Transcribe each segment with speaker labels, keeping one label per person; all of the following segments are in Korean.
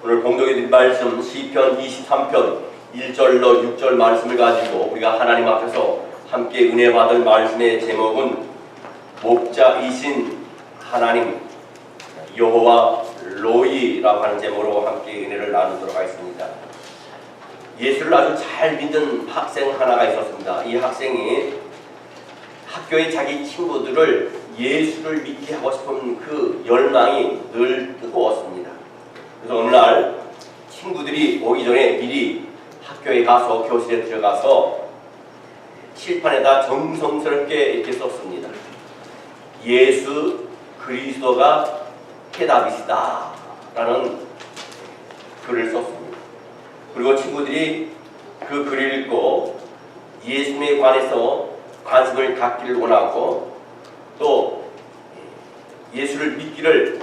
Speaker 1: 오늘 봉독해 드릴 말씀 시편 23편 1절로 6절 말씀을 가지고 우리가 하나님 앞에서 함께 은혜 받을 말씀의 제목은 목자이신 하나님 여호와 로이라고 하는 제목으로 함께 은혜를 나누도록 하겠습니다. 예수를 아주 잘 믿는 학생 하나가 있었습니다. 이 학생이 학교의 자기 친구들을 예수를 믿게 하고 싶은 그 열망이 늘 뜨거웠습니다. 그래서 어느 날 친구들이 오기 전에 미리 학교에 가서 교실에 들어가서 칠판에다 정성스럽게 이렇게 썼습니다. 예수 그리스도가 해답이시다 라는 글을 썼습니다. 그리고 친구들이 그 글을 읽고 예수님에 관해서 관심을 갖기를 원하고 또 예수를 믿기를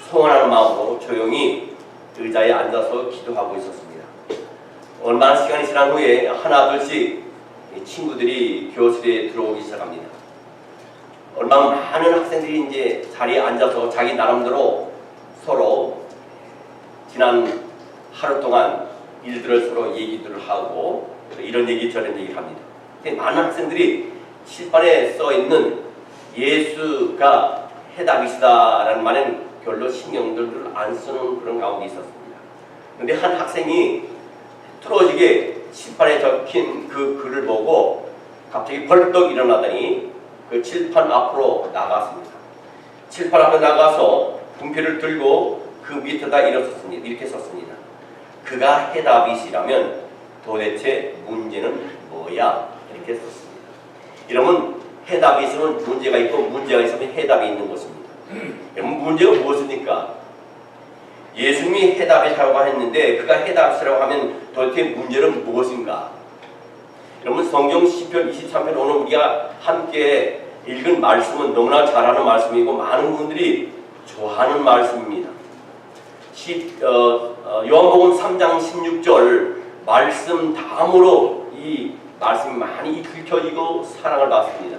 Speaker 1: 소원하는 마음으로 조용히 의자에 앉아서 기도하고 있었습니다. 얼마 시간이 지난 후에 하나둘씩 친구들이 교실에 들어오기 시작합니다. 얼마 많은 학생들이 이제 자리에 앉아서 자기 나름대로 서로 지난 하루 동안 일들을 서로 얘기들을 하고 이런 얘기 저런 얘기를 합니다. 많은 학생들이 칠판에 써있는 예수가 해답이시다라는 말은 별로 신경들을 안 쓰는 그런 가운데 있었습니다. 그런데 한 학생이 뚫어지게 칠판에 적힌 그 글을 보고 갑자기 벌떡 일어나더니 그 칠판 앞으로 나갔습니다. 칠판 앞에 나가서 분필을 들고 그 밑에다 이렇게 썼습니다. 그가 해답이시라면 도대체 문제는 뭐야? 이렇게 썼습니다. 이러면 해답이 있으면 문제가 있고 문제가 있으면 해답이 있는 것입니다. 여러분 문제가 무엇입니까? 예수님이 해답이라고 했는데 그가 해답이라고 하면 도대체 문제는 무엇인가? 여러분 성경 시편 23편 오늘 우리가 함께 읽은 말씀은 너무나 잘하는 말씀이고 많은 분들이 좋아하는 말씀입니다. 요한복음 3장 16절 말씀 다음으로 이 말씀이 많이 긁혀지고 사랑을 받습니다.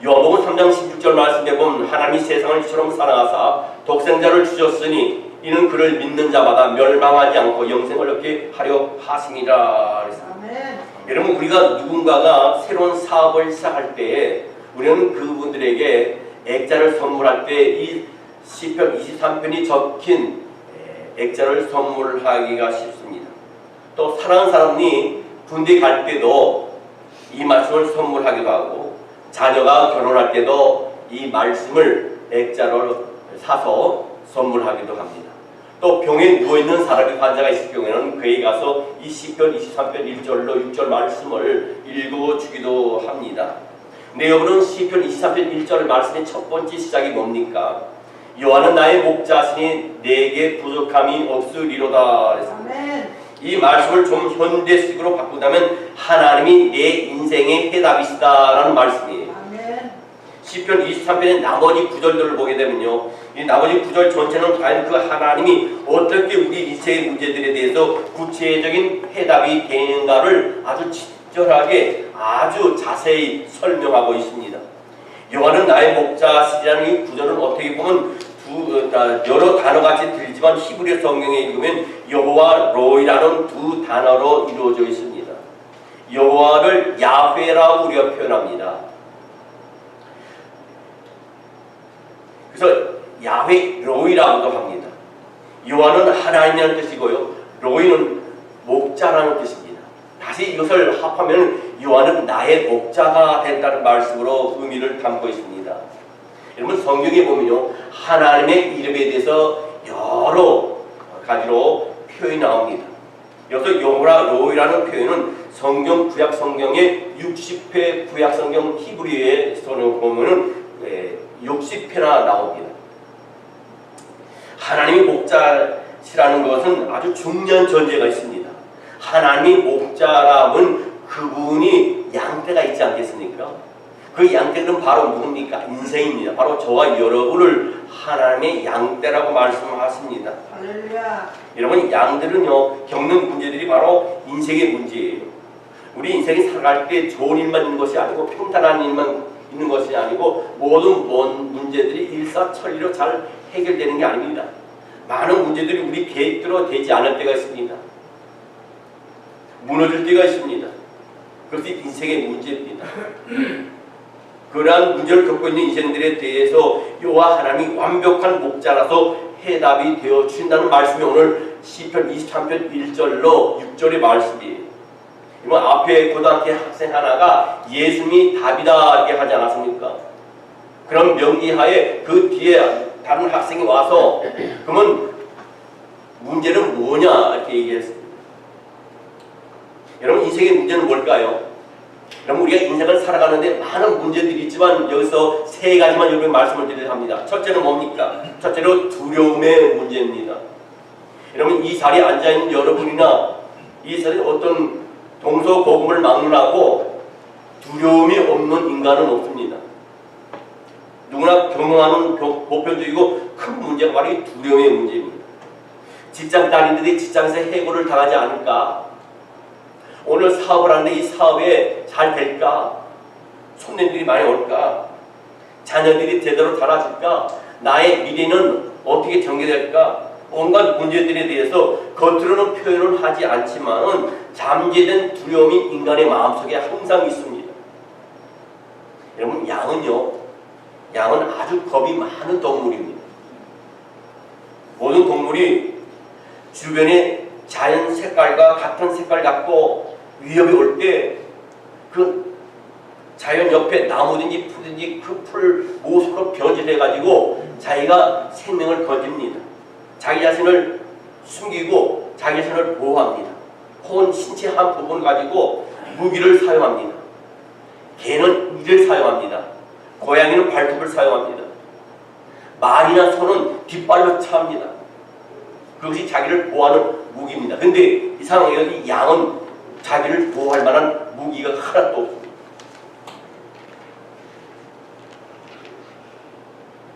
Speaker 1: 요한복음 3장 16절 말씀에 보면 하나님이 세상을 이처럼 사랑하사 독생자를 주셨으니 이는 그를 믿는 자마다 멸망하지 않고 영생을 얻게 하려 하심이라. 여러분 우리가 누군가가 새로운 사업을 시작할 때에 우리는 그분들에게 액자를 선물할 때 이 시편 23편이 적힌 액자를 선물하기가 쉽습니다. 또 사랑하는 사람이 군대 갈 때도 이 말씀을 선물하기도 하고 자녀가 결혼할 때도 이 말씀을 액자로 사서 선물하기도 합니다. 또 병에 누워있는 사람이 환자가 있을 경우에는 그에 가서 이 시편 23편 1절로 6절 말씀을 읽어주기도 합니다. 근데 여러분은 시편 23편 1절 말씀의 첫 번째 시작이 뭡니까? 여호와는 나의 목자시니 내게 부족함이 없으리로다. 이 말씀을 좀 현대식으로 바꾸자면 하나님이 내 인생의 해답이시다라는 말씀이에요. 시편 23편의 나머지 구절들을 보게 되면요, 이 나머지 구절 전체는 과연 그 하나님이 어떻게 우리 인생의 문제들에 대해서 구체적인 해답이 되는가를 아주 친절하게 아주 자세히 설명하고 있습니다. 여호와는 나의 목자시라는 이 구절은 어떻게 보면 여러 단어같이 들리지만 히브리 성경에 읽으면 여호와 로이라는 두 단어로 이루어져 있습니다. 여호와를 야훼라고 우리가 표현합니다. 그래서 야훼 로이라고도 합니다. 여호와는 하나님이라는 뜻이고요, 로이는 목자라는 뜻입니다. 다시 이것을 합하면 여호와는 나의 목자가 된다는 말씀으로 의미를 담고 있습니다. 여러분 성경에 보면요, 하나님의 이름에 대해서 여러 가지로 표현이 나옵니다. 여기서 여호와 로이라는 표현은 성경 구약 성경의 60회 구약 성경 히브리어에서는 보면은 60회나 나옵니다. 하나님이 목자시라는 것은 아주 중요한 전제가 있습니다. 하나님이 목자라면 그분이 양떼가 있지 않겠습니까? 그 양떼는 바로 누굽니까? 인생입니다. 바로 저와 여러분을 하나님의 양떼라고 말씀하십니다. 할렐루야. 여러분 양들은요 겪는 문제들이 바로 인생의 문제예요. 우리 인생이 살아갈 때 좋은 일만 있는 것이 아니고 평탄한 일만 있는 것이 아니고 모든 문제들이 일사천리로 잘 해결되는 게 아닙니다. 많은 문제들이 우리 계획대로 되지 않을 때가 있습니다. 무너질 때가 있습니다. 그것이 인생의 문제입니다. 그러한 문제를 겪고 있는 인생들에 대해서 여호와 하나님이 완벽한 목자라서 해답이 되어 주신다는 말씀이 오늘 시편 23편 1절로 6절의 말씀이에요. 이번 앞에 고등학교 학생 하나가 예수님이 답이다 이렇게 하지 않았습니까? 그런 명기하에 그 뒤에 다른 학생이 와서 그러면 문제는 뭐냐 이렇게 얘기했습니다. 여러분 인생의 문제는 뭘까요? 여러분 우리가 인생을 살아가는데 많은 문제들이 있지만 여기서 세 가지만 여러분 말씀을 드리려 합니다. 첫째는 뭡니까? 첫째로 두려움의 문제입니다. 여러분 이 자리에 앉아있는 여러분이나 이 자리에 어떤 동서고금을 막론하고 두려움이 없는 인간은 없습니다. 누구나 경험하는 보편적이고 큰 문제가 바로 이 두려움의 문제입니다. 직장 다니는데 직장에서 해고를 당하지 않을까? 오늘 사업을 하는데 이 사업에 잘 될까? 손님들이 많이 올까? 자녀들이 제대로 자라줄까? 나의 미래는 어떻게 전개될까? 온갖 문제들에 대해서 겉으로는 표현을 하지 않지만 잠재된 두려움이 인간의 마음속에 항상 있습니다. 여러분 양은 아주 겁이 많은 동물입니다. 모든 동물이 주변의 자연 색깔과 같은 색깔 갖고 위협이 올 때 그 자연 옆에 나무든지 풀든지 그 풀 모습으로 변질해가지고 자기가 생명을 건집니다. 자기 자신을 숨기고 자기 자신을 보호합니다. 혹은 신체 한 부분을 가지고 무기를 사용합니다. 개는 이를 사용합니다. 고양이는 발톱을 사용합니다. 말이나 소는 뒷발로 차합니다. 그것이 자기를 보호하는 무기입니다. 근데 이 상황에서 이 양은 자기를 보호할 만한 무기가 하나도 없습니다.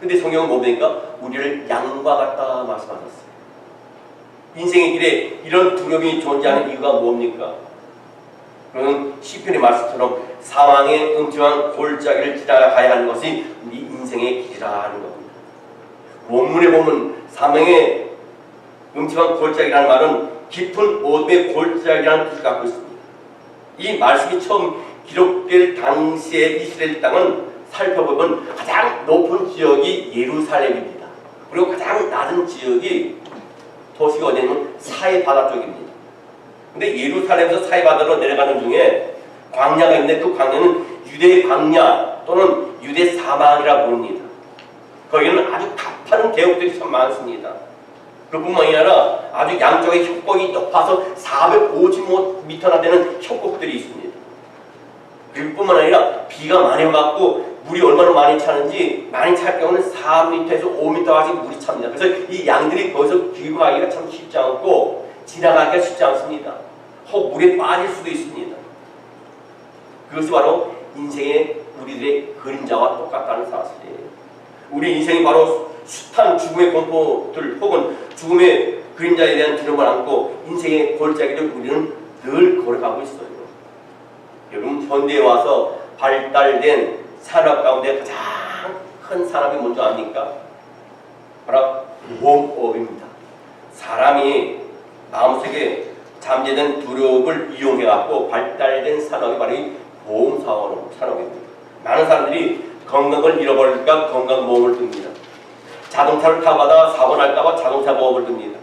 Speaker 1: 근데 성경은 뭡니까? 우리를 양과 같다 말씀하셨어요. 인생의 길에 이런 두려움이 존재하는 이유가 뭡니까? 그는 시편의 말씀처럼 사망의 음침한 골짜기를 지나가야 하는 것이 우리 인생의 길이라는 겁니다. 원문에 보면 사망의 음침한 골짜기라는 말은 깊은 어둠의 골짜기라는 뜻을 갖고 있습니다. 이 말씀이 처음 기록될 당시의 이스라엘 땅은 살펴보면 가장 높은 지역이 예루살렘입니다. 그리고 가장 낮은 지역이 도시가 어디냐면 사해바다 쪽입니다. 근데 예루살렘에서 사해바다로 내려가는 중에 광야가 있는데 그 광야는 유대 광야 또는 유대 사막이라고 부릅니다. 거기는 아주 가파른 계곡들이 참 많습니다. 그뿐만이 아니라 아주 양쪽에 협곡이 높아서 450m나 되는 협곡들이 있습니다. 그뿐만 아니라 비가 많이 맞고 물이 얼마나 많이 차는지 많이 찰 경우는 4m에서 5m까지 물이 찹니다. 그래서 이 양들이 거기서 귀가하기가 참 쉽지 않고 지나가기가 쉽지 않습니다. 혹 물에 빠질 수도 있습니다. 그것이 바로 인생의 우리들의 그림자와 똑같다는 사실이에요. 우리 인생이 바로 숱한 죽음의 공포들 혹은 죽음의 그림자에 대한 두려움을 안고 인생의 골짜기를 우리는 늘 걸어가고 있어요. 여러분 현대에 와서 발달된 산업 가운데 가장 큰 산업이 뭔지 압니까? 바로 보험업입니다. 사람이 마음속에 잠재된 두려움을 이용해갖고 발달된 산업이 바로 이 보험 산업입니다. 많은 사람들이 건강을 잃어버릴까 건강보험을 듭니다. 자동차를 타고 가다가 사고 날까봐 자동차 보험을 듭니다.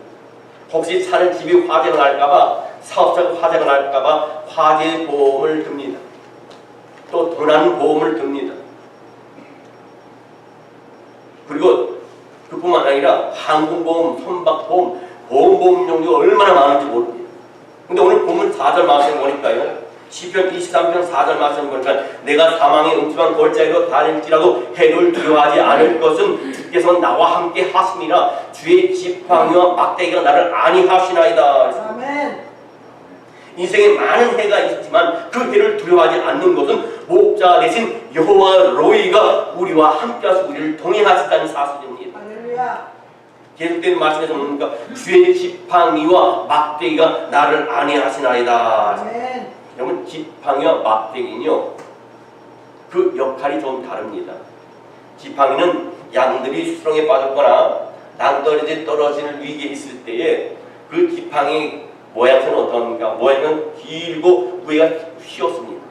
Speaker 1: 혹시 사는 집이 화재가 날까봐 사업자가 화재가 날까봐 화재 보험을 듭니다. 또 도난 보험을 듭니다. 그리고 그뿐만 아니라 항공보험, 선박보험, 보험보험 종류가 얼마나 많은지 모릅니다. 근데 오늘 본문 4절 말씀 보니까요. 시편 23편 4절 말씀 보니까 내가 사망의 음침한 골짜기로 다닐지라도 해를 두려워하지 않을 것은 주께서 나와 함께 하심이라 주의 지팡이와 막대기가 나를 안위하시나이다. 아멘. 인생에 많은 해가 있지만 그 해를 두려워하지 않는 것은 목자 대신 여호와 로이가 우리와 함께하셔서 우리를 동행하신다는 사실입니다. 할렐루야. 계속되는 말씀에서 뭡니까? 주의 지팡이와 막대기가 나를 안위하시나이다. 아멘. 여러분 지팡이와 막대기는요 그 역할이 좀 다릅니다. 지팡이는 양들이 수렁에 빠졌거나 낭떠러지 떨어지는 위기에 있을 때에 그 지팡이 모양새는 어떠합니까? 모양은 길고 위가 휘었습니다.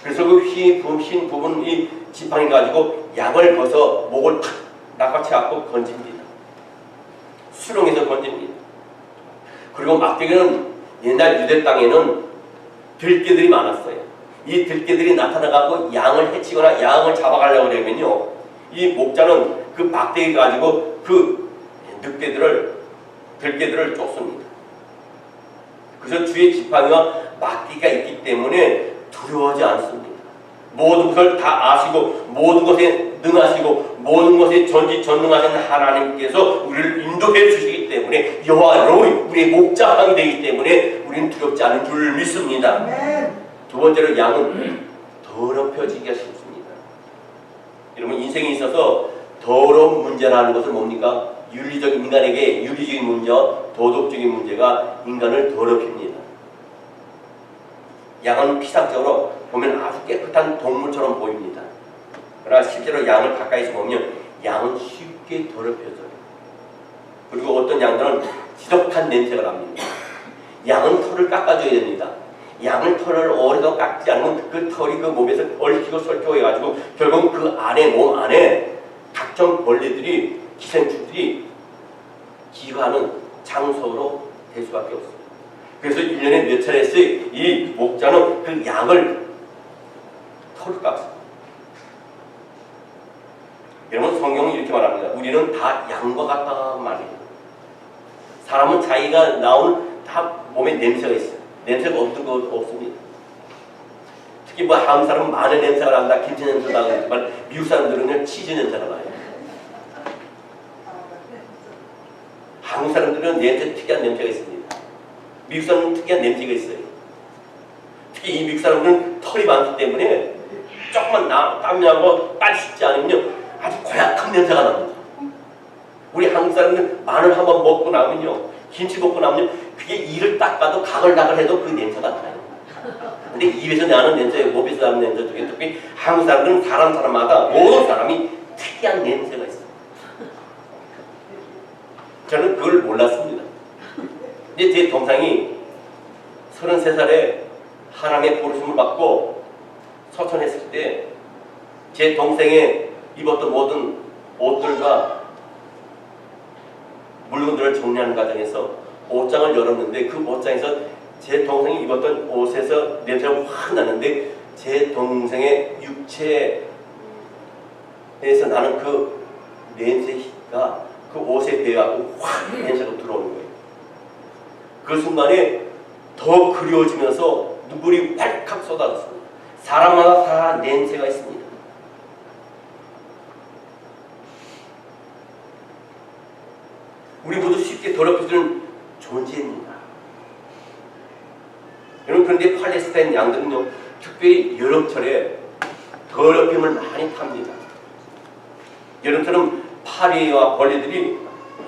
Speaker 1: 그래서 그 흰 부분 이 지팡이 가지고 양을 벗어 목을 탁 낚아채 갖고 건집니다. 수렁에서 건집니다. 그리고 막대기는 옛날 유대 땅에는 들개들이 많았어요. 이 들개들이 나타나갖고 양을 해치거나 양을 잡아가려고 그러면요, 이 목자는 그 막대기 가지고 그 들개들을 쫓습니다. 그래서 주의 지팡이와 막대기가 있기 때문에 두려워하지 않습니다. 모든 것을 다 아시고 모든 것에 능하시고 모든 것에 전지전능하신 하나님께서 우리를 인도해 주시기 때문에 여호와로 우리의 목자방이 되기 때문에 우리는 두렵지 않은 줄 믿습니다. 두 번째로 양은 더럽혀지기가 쉽습니다. 여러분, 인생에 있어서 더러운 문제라는 것은 뭡니까? 인간에게 윤리적인 문제, 도덕적인 문제가 인간을 더럽힙니다. 양은 피상적으로 보면 아주 깨끗한 동물처럼 보입니다. 그러나 실제로 양을 가까이서 보면 양은 쉽게 더럽혀져요. 그리고 어떤 양들은 지독한 냄새가 납니다. 양은 털을 깎아줘야 됩니다. 양을 털을 오래도 깎지 않으면 그 털이 그 몸에서 얽히고 설켜해가지고 결국 그 안에 몸 안에 각종 벌레들이 기생충들이 기화하는 장소로 될 수밖에 없습니다. 그래서 1년에 몇 차례씩 이 목자는 그 양을 털을 깎습니다. 여러분, 성경은 이렇게 말합니다. 우리는 다 양과 같다 말이에요. 사람은 자기가 나온 다 몸에 냄새가 있어요. 냄새가 없는 거 없습니다. 특히 뭐 한국 사람은 마늘 냄새가 난다, 김치 냄새가 나지만 미국 사람들은 치즈 냄새가 나요. 한국 사람들은 특이한 냄새가 있습니다. 미국 사람은 특이한 냄새가 있어요. 특히 이 미국 사람들은 털이 많기 때문에 조금만 땀이 나고 빨리 씻지 않으면 아주 고약한 냄새가 납니다. 우리 한국 사람들은 마늘 한번 먹고 나면요, 김치 먹고 나면 그게 이를 닦아도 가글가글 해도 그 냄새가 나요. 근데 입에서 나는 냄새, 몸에서 나는 냄새, 특히 한국 사람들은 사람마다 모든 사람이 특이한 냄새가 있어요. 저는 그걸 몰랐습니다. 근데 제 동생이 33살에 하나님의 부르심을 받고 서천했을 때 제 동생의 입었던 모든 옷들과 물건들을 정리하는 과정에서 옷장을 열었는데 그 옷장에서 제 동생이 입었던 옷에서 냄새가 확 나는데 제 동생의 육체에서 나는 그 냄새가 그 옷에 배어가고 확 냄새가 들어오는 거예요. 그 순간에 더 그리워지면서 눈물이 왈칵 쏟아졌습니다. 사람마다 다 냄새가 있습니다. 우리 모두 쉽게 더럽혀지는 존재입니다. 여러분, 그런데 팔레스타인 양들은요, 특별히 여름철에 더럽힘을 많이 탑니다. 여름처럼 파리와 벌레들이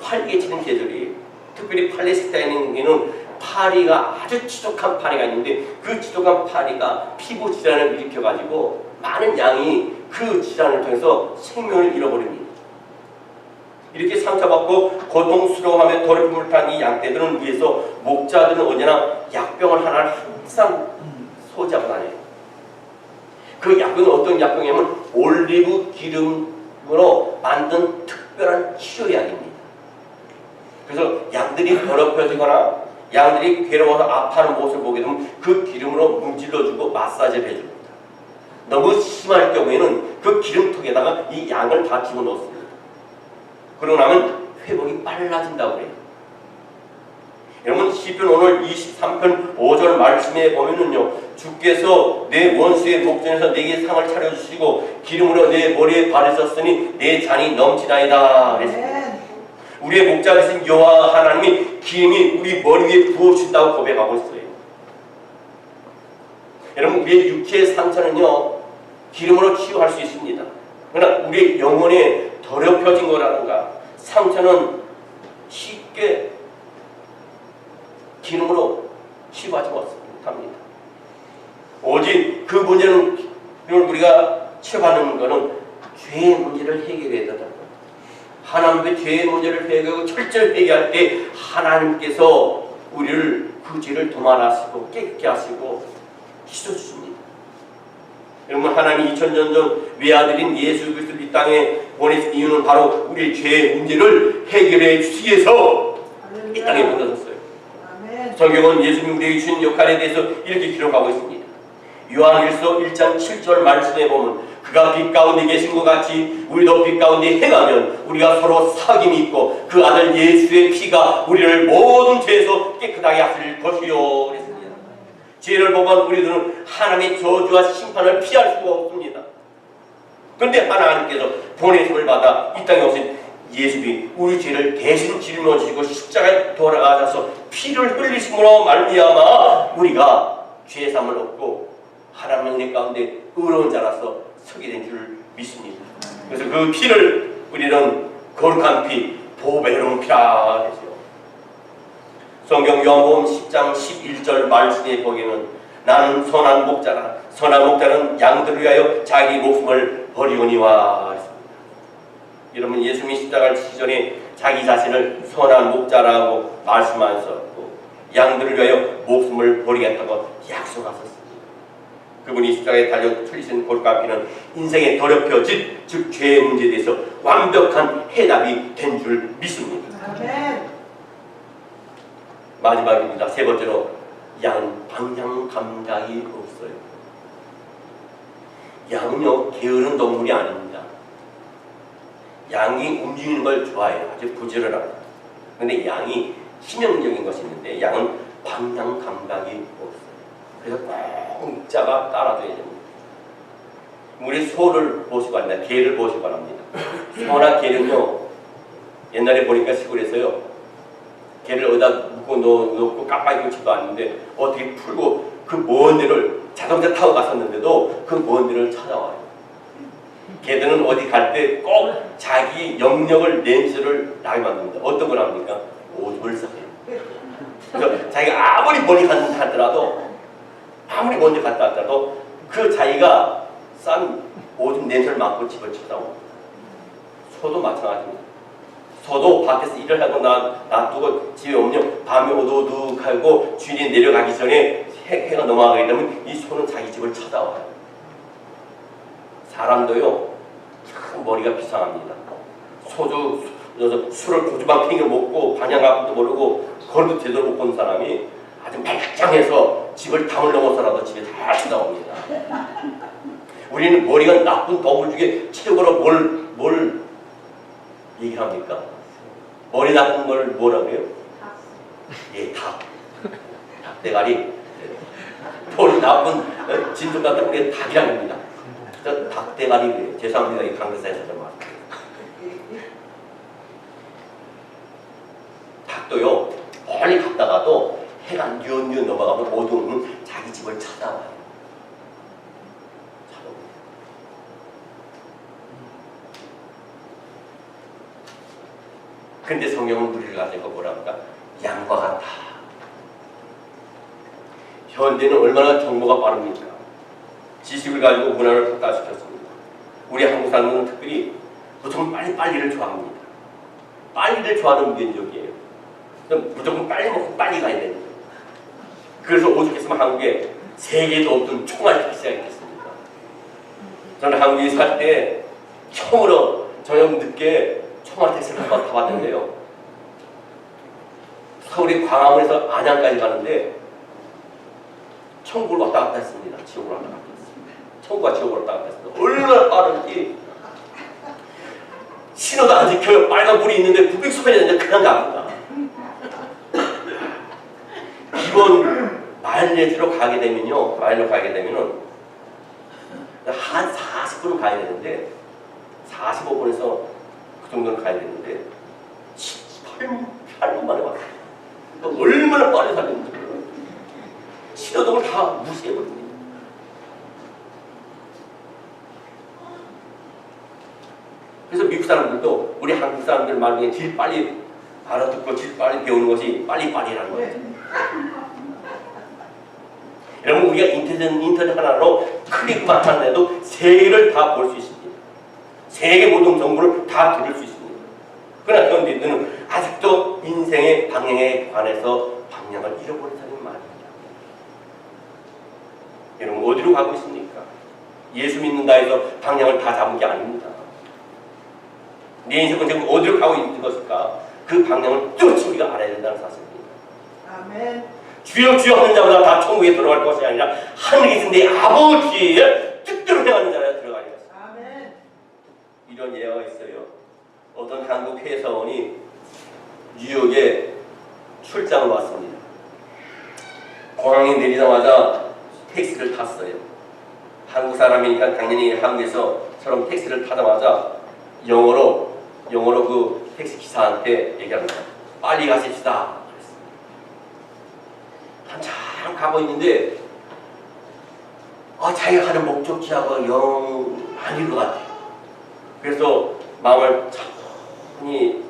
Speaker 1: 활개치는 계절이, 특별히 팔레스타인에는 파리가 아주 지독한 파리가 있는데 그 지독한 파리가 피부 질환을 일으켜가지고 많은 양이 그 질환을 통해서 생명을 잃어버립니다. 이렇게 상처받고 고통스러워하며 더럽힘을 탄 이 양떼들은 위해서 목자들은 언제나 약병을 하나를 항상 소지하고 다녀요. 그 약병은 어떤 약병이냐면 올리브 기름으로 만든 특별한 치료약입니다. 그래서 양들이 더럽혀지거나 양들이 괴로워서 아파하는 모습을 보게 되면 그 기름으로 문질러주고 마사지를 해줍니다. 너무 심할 경우에는 그 기름통에다가 이 양을 다 집어넣습니다. 그러고 나면 회복이 빨라진다고 그래요. 여러분, 시편 오늘 23편 5절 말씀에 보면은요, 주께서 내 원수의 목전에서 내게 상을 차려주시고 기름으로 내 머리에 바르셨으니 내 잔이 넘치나이다 그랬습니다. 우리의 목자 되신 여호와 하나님이 기름이 우리 머리 위에 부어주신다고 고백하고 있어요. 여러분, 우리의 육체의 상처는요, 기름으로 치유할 수 있습니다. 그러나 우리의 영혼에 더럽혀진 거라든가 상처는 쉽게 기름으로 치유하지 못합니다. 오직 그 문제는 우리가 치유받는 것은 죄의 문제를 해결해야 된다. 하나 하나님 앞에 죄의 문제를 회개하고 철저히 회개할 때 하나님께서 우리를 그 죄를 도말하시고 깨끗게 하시고 씻어주십니다. 여러분, 하나님이 2000년 전 외아들인 예수 그리스도를 이 땅에 보내신 이유는 바로 우리의 죄의 문제를 해결해 주시기 위해서 이 땅에 보내셨어요. 성경은 예수님 우리에게 주신 역할에 대해서 이렇게 기록하고 있습니다. 요한일서 1장 7절 말씀에 보면 그가 빛 가운데 계신 것 같이 우리도 빛 가운데 행하면 우리가 서로 사귐이 있고 그 아들 예수의 피가 우리를 모든 죄에서 깨끗하게 하실 것이요 그랬습니다. 죄를 보면 우리들은 하나님의 저주와 심판을 피할 수가 없습니다. 그런데 하나님께서 보내심을 받아 이 땅에 오신 예수님이 우리 죄를 대신 짊어지시고 십자가에 돌아가셔서 피를 흘리심으로 말미암아 우리가 죄사함을 얻고 하나님의 은혜 가운데 의로운 자라서 서게 된 줄 믿습니다. 그래서 그 피를 우리는 거룩한 피, 보배로운 피라 했어요. 성경 요한복음 10장 11절 말씀에 보기에는 나는 선한 목자라. 선한 목자는 양들을 위하여 자기 목숨을 버리오니와 했습니다. 여러분, 예수님이 십자가를 지시기 전에 자기 자신을 선한 목자라고 말씀하셨고 양들을 위하여 목숨을 버리겠다고 약속하셨습니다. 그분이 십자가에 달려 흘리신 거룩한 피는 인생의 더럽혀진 즉 죄의 문제에 대해서 완벽한 해답이 된 줄 믿습니다. 아멘. 마지막입니다. 세 번째로 양은 방향 감각이 없어요. 양은요 게으른 동물이 아닙니다. 양이 움직이는 걸 좋아해요. 아주 부지런합니다. 그런데 양이 치명적인 것이 있는데 양은 방향 감각이 없어요. 그래서 꼭 목자가 따라줘야 됩니다. 우리 소를 보시기 바랍니다. 개를 보시기 바랍니다. 소나 개는요 옛날에 보니까 시골에서요 개를 어디다 묶고 놓고 깜빡이 꽂지도 않는데 어떻게 풀고 그 먼 데를 자동차 타고 갔었는데도 그 먼 데를 찾아와요. 개들은 어디 갈 때 꼭 자기 영역을 냄새를 나게 만듭니다. 어떤 걸 합니까? 오줌을 싸요. 그래서 자기가 아무리 멀리 갔더라도 아무리 먼저 갔다 왔더라도 그 자기가 싼 오줌 냄새를 맡고 집을 찾아옵니다. 소도 마찬가지입니다. 소도 밖에서 일을 하고 놔두고 집에 오면 밤이 오두둑하고 주인이 내려가기 전에 해가 넘어가게 되면 이 소는 자기 집을 찾아와요. 사람도요 참 머리가 비상합니다. 소주 술을 고주방 팽겨 먹고 반향각도 모르고 걸도 제대로 못 본 사람이 아주 말짱해서 집을 담을 넘어서라도 집에 다 찾아옵니다. 우리는 머리가 나쁜 동물 중에 최고로 뭘 얘기합니까? 머리 나쁜 걸 뭐라고 해요? 예, 닭. 닭대가리. 머리 나쁜 진주 같은 우리 닭이라고 합니다. 닭대가리. 죄송합니다. 이 강대사에서 좀 말해요. 닭도요 멀리 갔다가도 해가 뉘엿뉘엿 넘어가면 어두운 자기 집을 찾아와요. 근데 성경은 우리를 가지고 뭐라 합니까? 양과 같다. 현대는 얼마나 정보가 빠릅니까? 지식을 가지고 문화를 탁달시켰습니다. 우리 한국 사람들은 특별히 보통 빨리를 좋아합니다. 빨리를 좋아하는 민족이에요. 무조건 빨리 먹고 빨리 가야 됩니다. 그래서 오죽했으면 한국에 세계도 없던 총알이 시작했습니다. 저는 한국에 살 때 처음으로 저녁 늦게 총알 택시를 한번 타봤는데요. 서울이 광화문에서 안양까지 가는데 천국을 왔다 갔다 했습니다. 지옥을 왔다 갔다 했습니다. 천국과 지옥을 왔다 갔다 했습니다. 얼마나 빠른지 신호도 안 지켜요. 빨간 불이 있는데 불빛 소리가 그냥 갑니다. 기본 마일리지로 가게 되면요, 마일로 가게 되면은 한 40분은 가야 되는데 45분에서 그 정도는 가야 되는데 8분 만에 왔어요. 얼마나 빨리 살렸는지 신호등을 다 무시해버립니다. 그래서 미국 사람들도 우리 한국 사람들 말 중에 제일 빨리 알아듣고 제일 빨리 배우는 것이 빨리빨리라는 거예요. 여러분, 우리가 인터넷 하나로 클릭만 하는데도 세계를 다 볼 수 있습니다. 세계 모든 정보를 다 들을 수 있습니다. 그러나 그런데 너는 아직도 인생의 방향에 관해서 방향을 잃어버린 사람이 많습니다. 여러분 어디로 가고 있습니까? 예수 믿는다 해서 방향을 다 잡은 게 아닙니다. 내 인생은 지금 어디로 가고 있는 것일까? 그 방향을 뚜렷이 우리가 알아야 된다는 사실입니다.
Speaker 2: 아멘.
Speaker 1: 주여 주여 하는 자마다 다 천국에 들어갈 것이 아니라 하늘에 계신 내 아버지의 뜻대로 행하는 자가 들어가리라.
Speaker 2: 아멘.
Speaker 1: 이런 예화가 있어요. 어떤 한국 회사원이 뉴욕에 출장을 왔습니다. 공항에 내리자마자 택시를 탔어요. 한국 사람이니까 당연히 한국에서처럼 택시를 타자마자 영어로 그 택시 기사한테 얘기합니다. 빨리 가십시다. 한참 가고 있는데 자기가 가는 목적지하고 영 아닌 것 같아요. 그래서 마음을 천천히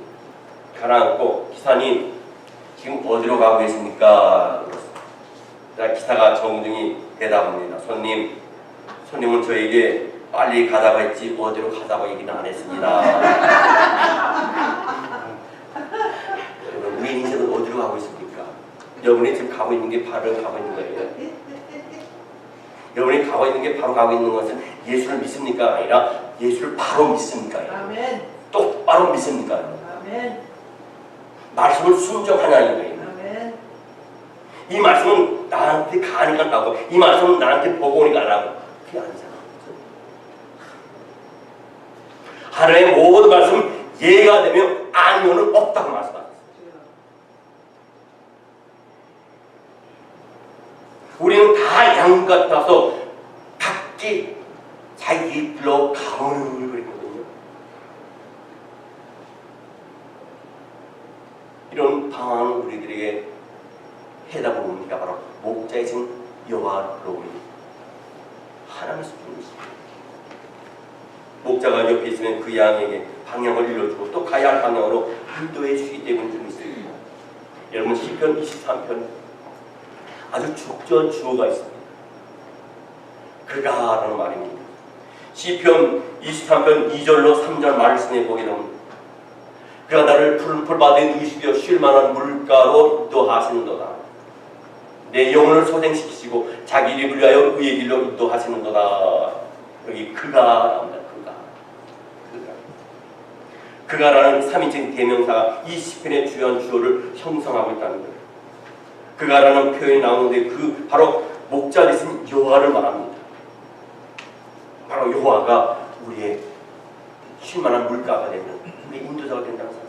Speaker 1: 가라앉고 기사님 지금 어디로 가고 계십니까? 기사가 정중히 대답합니다. 손님은 저에게 빨리 가자고 했지 어디로 가자고 얘기는 안 했습니다. 우리 인생은 어디로 가고 있습니까? 여러분이 지금 가고 있는 게 바로 가고 있는 거예요. 여러분이 가고 있는 게 바로 가고 있는 것은 예수를 믿습니까? 아니라 예수를 바로 믿습니까?
Speaker 2: 아멘.
Speaker 1: 똑바로 믿습니까?
Speaker 2: 아멘.
Speaker 1: 말씀을 순종하냐는 거예요.
Speaker 2: 아멘.
Speaker 1: 이 말씀은 나한테 가니까 나고 이 말씀은 나한테 보고 오니까 나고 그게 아니잖아. 하나님의 모든 말씀은 예가 되면 아니면은 없다고 말씀하셨어요. 우리는 다 양 같아서 각기 자기 길로 가오는 거거든요. 이런 방황은 우리들에게 해답을 옵니까? 바로 목자이신 여호와로우니 하나님의 수준이십니다. 목자가 옆에 있으면 그 양에게 방향을 일러주고 또 가야 할 방향으로 인도해 주시기 때문에 좀 있습니다. 여러분 시편 23편 아주 적절한 주어가 있습니다. 그가라는 말입니다. 시편 23편 2절로 3절 말씀에 보게 됩니다. 그가 나를 푸른 풀밭에 누이시며 쉴 만한 물가로 인도하시는도다. 내 영혼을 소생시키시고 자기 이름을 위하여 의의 길로 인도하시는도다. 여기 그가 나옵니다. 그가라는 3인칭 대명사가 이 시편의 주요한 주어를 형성하고 있다는 거예요. 그가라는 표현이 나오는데 그 바로 목자 되신 여호와를 말합니다. 바로 여호와가 우리의 쉴만한 물가가 되는 우리의 인도자가 된다는 사실.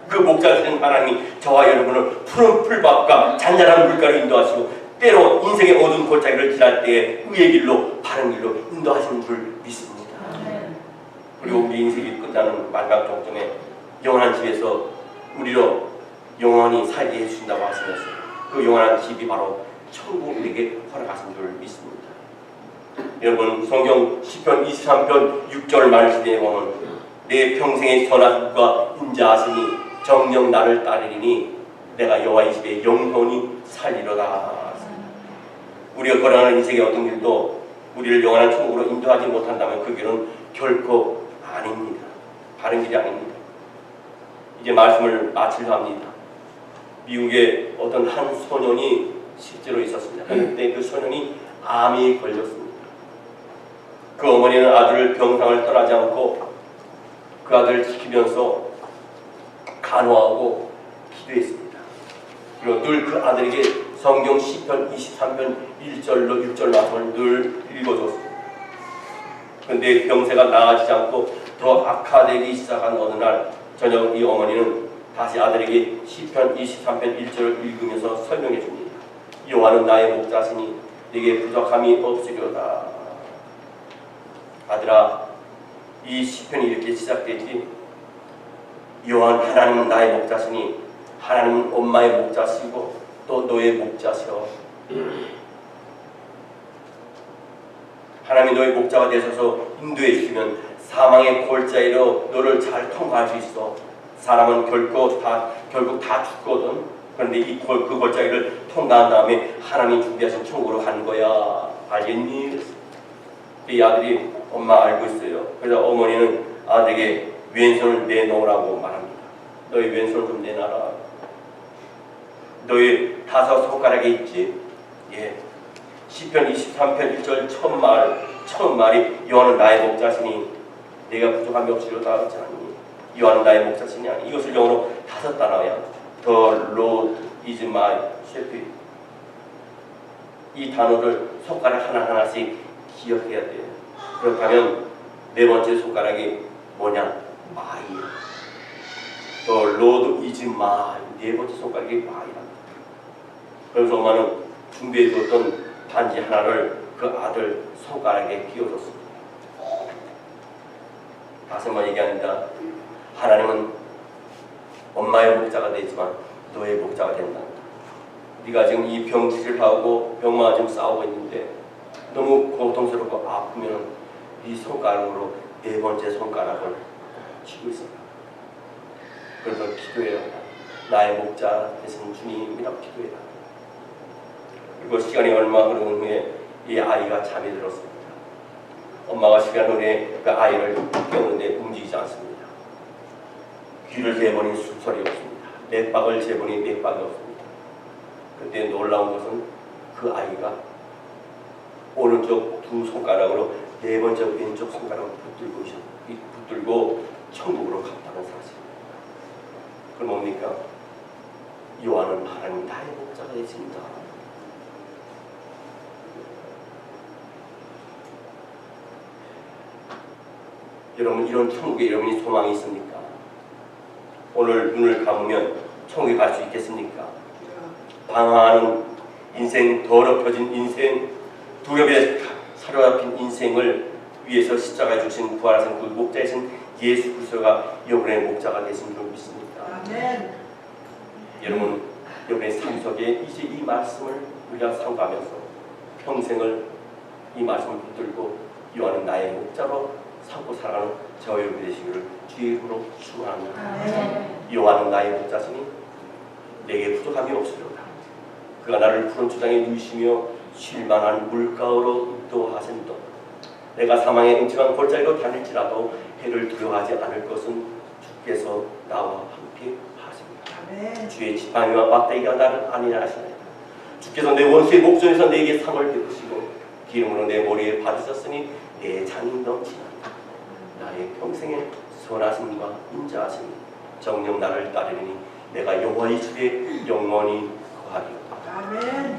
Speaker 1: 그 목자 되신 하나님이 저와 여러분을 푸른 풀밭과 잔잔한 물가로 인도하시고 때로 인생의 어두운 골짜기를 지날 때에 의의 길로 바른 길로 인도하시는 줄 믿습니다. 그리고 우리 인생이 끝나는 마지막 종점에 영원한 집에서 우리로 영원히 살게 해주신다고 하시면서 그 영원한 집이 바로 천국 우리에게 허락하신 줄 믿습니다. 여러분 성경 시편 23편 6절 말씀에 보면 내 평생의 선악과 인자하시니 정녕 나를 따르리니 내가 여호와의 집에 영원히 살리로다. 우리가 걸어가는 인생의 어떤 길도 우리를 영원한 천국으로 인도하지 못한다면 그 길은 결코 아닙니다. 바른 길이 아닙니다. 이제 말씀을 마치려 합니다. 미국에 어떤 한 소년이 실제로 있었습니다. 그때 그 소년이 암이 걸렸습니다. 그 어머니는 아들을 병상을 떠나지 않고 그 아들을 지키면서 간호하고 기도했습니다. 그리고 늘 그 아들에게 성경 시편 23편 1절로 6절 말씀을 늘 읽어줬습니다. 그런데 병세가 나아지지 않고 더 악화되기 시작한 어느 날 저녁 이 어머니는 다시 아들에게 시편 23편 1절을 읽으면서 설명해 줍니다. 여호와는 나의 목자시니 네게 부족함이 없으려다. 아들아, 이 시편이 이렇게 시작되지. 여호와는 하나님은 나의 목자시니 하나님은 엄마의 목자시고 또 너의 목자시오. 하나님이 너의 목자가 되셔서 인도해 주시면 사망의 골짜기로 너를 잘 통과할 수 있어. 사람은 결국 다 죽거든. 그런데 그 골짜기를 통과한 다음에 하나님이 준비하신 천국으로 가는 거야. 알겠니? 이 아들이 엄마 알고 있어요. 그래서 어머니는 아들에게 왼손을 내놓으라고 말합니다. 너희 왼손 좀 내놔라. 너희 5손가락에 있지. 예. 시편 23편 1절 처음 말이 여호와는 나의 목자시니 내가 부족함이 없으리로다 하지 않니? 여호와는 나의 목자시니 아니. 이것을 영어로 5단어야. The Lord is my shepherd. 이 단어를 손가락 하나하나씩 기억해야 돼. 그렇다면 네 번째 손가락이 뭐냐? my야. The Lord is my. 네 번째 손가락이 my라. 그래서 엄마는 준비해뒀던 반지 하나를 그 아들 손가락에 끼워줬습니다. 다시 한번 얘기합니다. 하나님은 엄마의 목자가 되지만 너의 목자가 된다. 네가 지금 이 병치를 하고 병마와 지금 싸우고 있는데 너무 고통스럽고 아프면 네 손가락으로 네 번째 손가락을 쥐고 있어요. 그래서 기도해요. 나의 목자 되신 주님이라고 기도해라. 그리고 시간이 얼마 흐른 후에 이 아이가 잠이 들었습니다. 엄마가 시간 후에 그 아이를 깨우는데 움직이지 않습니다. 귀를 재보니 숨소리 없습니다. 맥박을 재보니 맥박이 없습니다. 그때 놀라운 것은 그 아이가 오른쪽 두 손가락으로 네 번째 왼쪽 손가락을 붙들고 천국으로 갔다는 사실입니다. 그럼 뭡니까? 요한은 하나님 나의 목자가 되십니다. 여러분, 이런 천국에 여러분이 소망이 있습니까? 오늘 눈을 감으면 천국에 갈 수 있겠습니까? 방황하는 인생, 더럽혀진 인생, 두렵에 사로잡힌 인생을 위해서 십자가에 주신 부활하신 그 목자이신 예수 그리스도가 여러분의 목자가 되신 줄 믿습니다.
Speaker 2: 아멘.
Speaker 1: 여러분, 여러분의 삶 속에 이제 이 말씀을 우리가 삼가면서 평생을 이 말씀을 붙들고 요한은 나의 목자로 삼고 살아가는 저와 여러분 되시기를 주의 이름으로 축원합니다. 요한은 나의 목자시니 내게 부족함이 없으리로다. 그가 나를 푸른 초장에 누이시며 쉴만한 물가로 인도하신다. 내가 사망의 음침한 골짜기로 다닐지라도 해를 두려워하지 않을 것은 주께서 나와 함께 하십니다.
Speaker 2: 아멘.
Speaker 1: 주의 지팡이와 막대기가 나를 안위하시나이다. 주께서 내 원수의 목전에서 내게 상을 베푸시고 기름으로 내 머리에 받으셨으니 내 잔이 넘치나이다. 나의 평생의 선하심과 인자하심이 정녕 나를 따르니 내가 여호와의 집에 영원히 거하리로다.
Speaker 2: 아멘.